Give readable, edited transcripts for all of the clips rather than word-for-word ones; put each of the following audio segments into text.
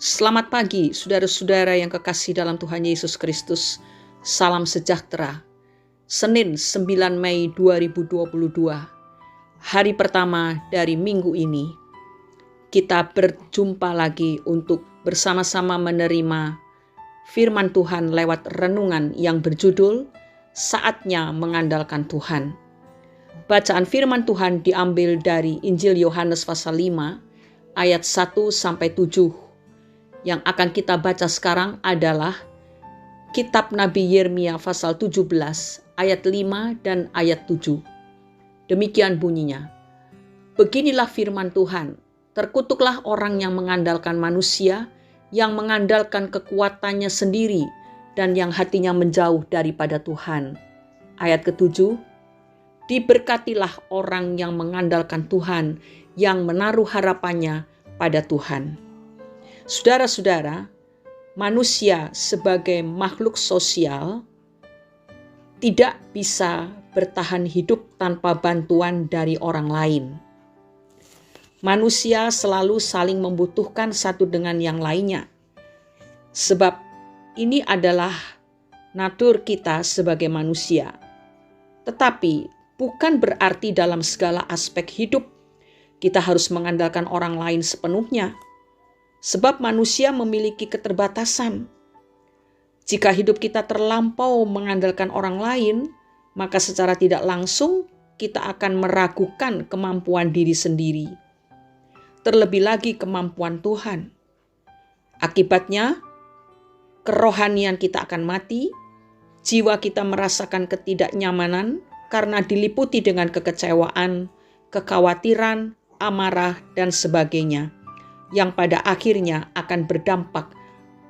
Selamat pagi, saudara-saudara yang kekasih dalam Tuhan Yesus Kristus. Salam sejahtera. Senin 9 Mei 2022, hari pertama dari minggu ini. Kita berjumpa lagi untuk bersama-sama menerima firman Tuhan lewat renungan yang berjudul Saatnya Mengandalkan Tuhan. Bacaan firman Tuhan diambil dari Injil Yohanes pasal 5 ayat 1-7. Yang akan kita baca sekarang adalah Kitab Nabi Yeremia pasal 17 ayat 5 dan ayat 7. Demikian bunyinya. Beginilah firman Tuhan, terkutuklah orang yang mengandalkan manusia, yang mengandalkan kekuatannya sendiri, dan yang hatinya menjauh daripada Tuhan. Ayat ke-7, diberkatilah orang yang mengandalkan Tuhan, yang menaruh harapannya pada Tuhan. Saudara-saudara, manusia sebagai makhluk sosial tidak bisa bertahan hidup tanpa bantuan dari orang lain. Manusia selalu saling membutuhkan satu dengan yang lainnya. Sebab ini adalah natur kita sebagai manusia. Tetapi bukan berarti dalam segala aspek hidup kita harus mengandalkan orang lain sepenuhnya. Sebab manusia memiliki keterbatasan. Jika hidup kita terlampau mengandalkan orang lain, maka secara tidak langsung kita akan meragukan kemampuan diri sendiri. Terlebih lagi kemampuan Tuhan. Akibatnya, kerohanian kita akan mati, jiwa kita merasakan ketidaknyamanan karena diliputi dengan kekecewaan, kekhawatiran, amarah, dan sebagainya, yang pada akhirnya akan berdampak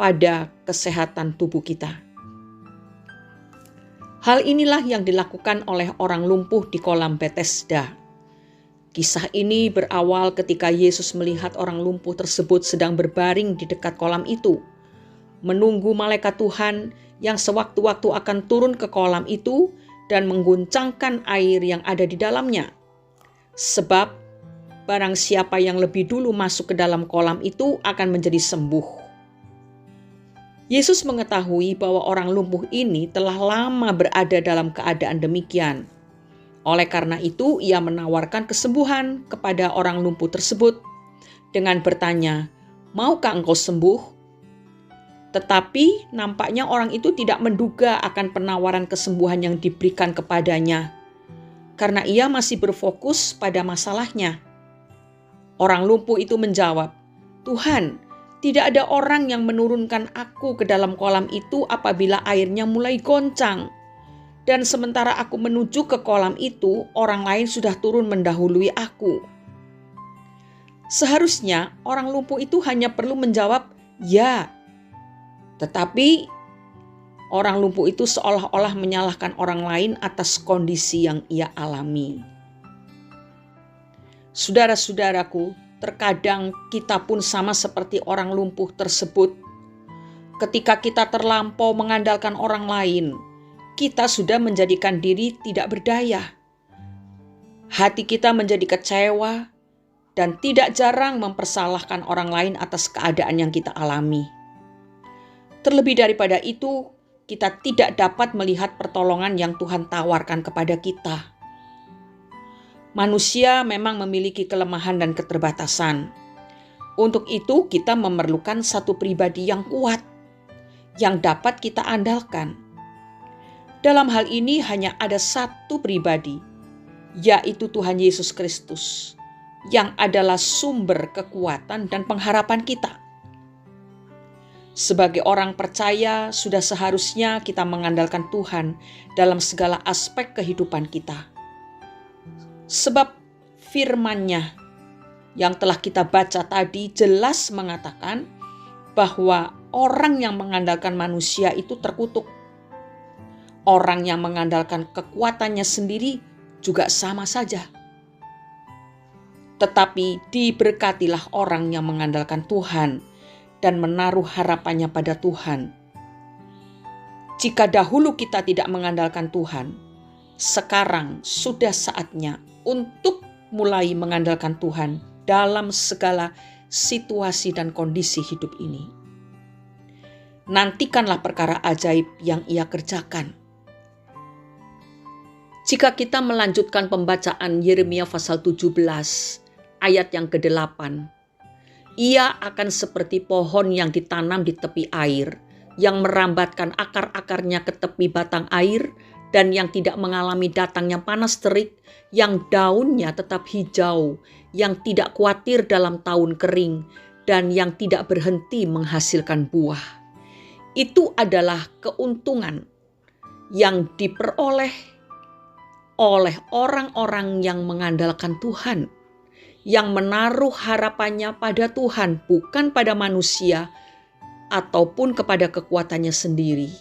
pada kesehatan tubuh kita. Hal inilah yang dilakukan oleh orang lumpuh di kolam Bethesda. Kisah ini berawal ketika Yesus melihat orang lumpuh tersebut sedang berbaring di dekat kolam itu, menunggu malaikat Tuhan yang sewaktu-waktu akan turun ke kolam itu dan mengguncangkan air yang ada di dalamnya. Sebab barang siapa yang lebih dulu masuk ke dalam kolam itu akan menjadi sembuh. Yesus mengetahui bahwa orang lumpuh ini telah lama berada dalam keadaan demikian. Oleh karena itu, ia menawarkan kesembuhan kepada orang lumpuh tersebut dengan bertanya, "Maukah engkau sembuh?" Tetapi nampaknya orang itu tidak menduga akan penawaran kesembuhan yang diberikan kepadanya, karena ia masih berfokus pada masalahnya. Orang lumpuh itu menjawab, "Tuhan, tidak ada orang yang menurunkan aku ke dalam kolam itu apabila airnya mulai goncang. Dan sementara aku menuju ke kolam itu, orang lain sudah turun mendahului aku." Seharusnya orang lumpuh itu hanya perlu menjawab, "Ya." Tetapi orang lumpuh itu seolah-olah menyalahkan orang lain atas kondisi yang ia alami. Saudara-saudaraku, terkadang kita pun sama seperti orang lumpuh tersebut. Ketika kita terlampau mengandalkan orang lain, kita sudah menjadikan diri tidak berdaya. Hati kita menjadi kecewa dan tidak jarang mempersalahkan orang lain atas keadaan yang kita alami. Terlebih daripada itu, kita tidak dapat melihat pertolongan yang Tuhan tawarkan kepada kita. Manusia memang memiliki kelemahan dan keterbatasan. Untuk itu kita memerlukan satu pribadi yang kuat, yang dapat kita andalkan. Dalam hal ini hanya ada satu pribadi, yaitu Tuhan Yesus Kristus, yang adalah sumber kekuatan dan pengharapan kita. Sebagai orang percaya, sudah seharusnya kita mengandalkan Tuhan dalam segala aspek kehidupan kita. Sebab firman-Nya yang telah kita baca tadi jelas mengatakan bahwa orang yang mengandalkan manusia itu terkutuk. Orang yang mengandalkan kekuatannya sendiri juga sama saja. Tetapi diberkatilah orang yang mengandalkan Tuhan dan menaruh harapannya pada Tuhan. Jika dahulu kita tidak mengandalkan Tuhan, sekarang sudah saatnya untuk mulai mengandalkan Tuhan dalam segala situasi dan kondisi hidup ini. Nantikanlah perkara ajaib yang Ia kerjakan. Jika kita melanjutkan pembacaan Yeremia pasal 17 ayat yang ke-8, ia akan seperti pohon yang ditanam di tepi air, yang merambatkan akar-akarnya ke tepi batang air, dan yang tidak mengalami datangnya panas terik, yang daunnya tetap hijau, yang tidak khawatir dalam tahun kering, dan yang tidak berhenti menghasilkan buah. Itu adalah keuntungan yang diperoleh oleh orang-orang yang mengandalkan Tuhan, yang menaruh harapannya pada Tuhan, bukan pada manusia ataupun kepada kekuatannya sendiri.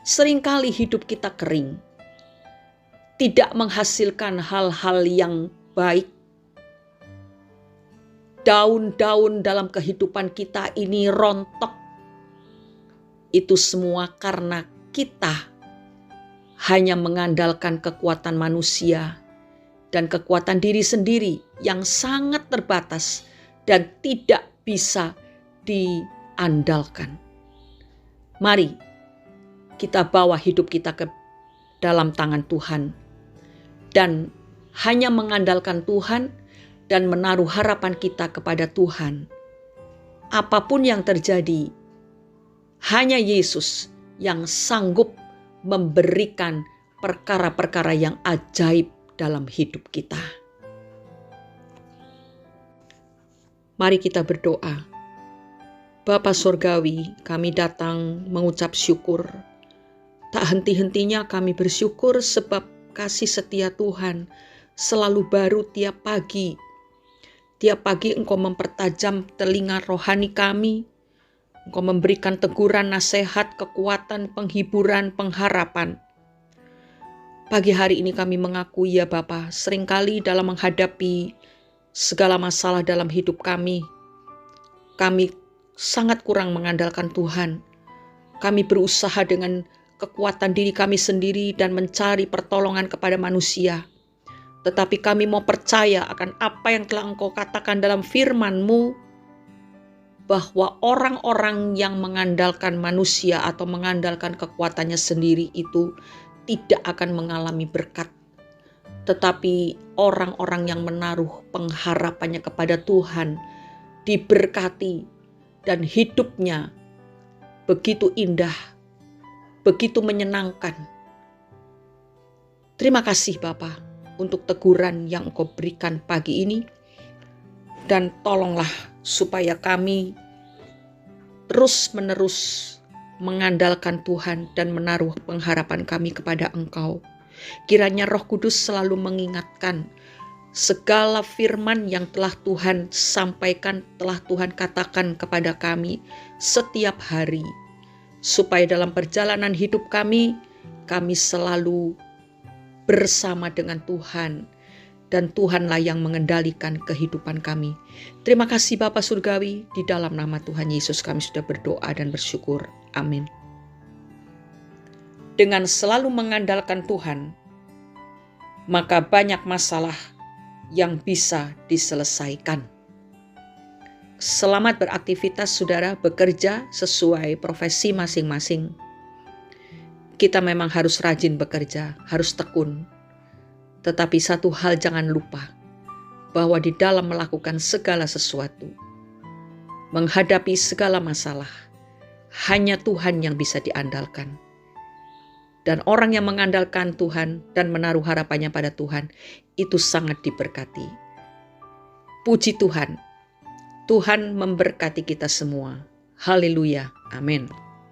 Seringkali hidup kita kering, tidak menghasilkan hal-hal yang baik. Daun-daun dalam kehidupan kita ini rontok. Itu semua karena kita hanya mengandalkan kekuatan manusia dan kekuatan diri sendiri yang sangat terbatas dan tidak bisa diandalkan. Mari kita bawa hidup kita ke dalam tangan Tuhan dan hanya mengandalkan Tuhan dan menaruh harapan kita kepada Tuhan. Apapun yang terjadi, hanya Yesus yang sanggup memberikan perkara-perkara yang ajaib dalam hidup kita. Mari kita berdoa. Bapa Surgawi, kami datang mengucap syukur. Tak henti-hentinya kami bersyukur sebab kasih setia Tuhan selalu baru tiap pagi. Tiap pagi Engkau mempertajam telinga rohani kami. Engkau memberikan teguran, nasihat, kekuatan, penghiburan, pengharapan. Pagi hari ini kami mengakui ya Bapa, seringkali dalam menghadapi segala masalah dalam hidup kami sangat kurang mengandalkan Tuhan. Kami berusaha dengan kekuatan diri kami sendiri dan mencari pertolongan kepada manusia. Tetapi kami mau percaya akan apa yang telah Engkau katakan dalam firman-Mu, bahwa orang-orang yang mengandalkan manusia atau mengandalkan kekuatannya sendiri itu tidak akan mengalami berkat. Tetapi orang-orang yang menaruh pengharapannya kepada Tuhan diberkati dan hidupnya begitu indah, begitu menyenangkan. Terima kasih Bapa untuk teguran yang Engkau berikan pagi ini. Dan tolonglah supaya kami terus-menerus mengandalkan Tuhan dan menaruh pengharapan kami kepada Engkau. Kiranya Roh Kudus selalu mengingatkan segala firman yang telah Tuhan sampaikan, telah Tuhan katakan kepada kami setiap hari. Supaya dalam perjalanan hidup kami selalu bersama dengan Tuhan. Dan Tuhanlah yang mengendalikan kehidupan kami. Terima kasih Bapa Surgawi, di dalam nama Tuhan Yesus kami sudah berdoa dan bersyukur. Amin. Dengan selalu mengandalkan Tuhan, maka banyak masalah yang bisa diselesaikan. Selamat beraktivitas saudara, bekerja sesuai profesi masing-masing. Kita memang harus rajin bekerja, harus tekun. Tetapi satu hal jangan lupa, bahwa di dalam melakukan segala sesuatu, menghadapi segala masalah, hanya Tuhan yang bisa diandalkan. Dan orang yang mengandalkan Tuhan dan menaruh harapannya pada Tuhan, itu sangat diberkati. Puji Tuhan, Tuhan memberkati kita semua. Haleluya, amin.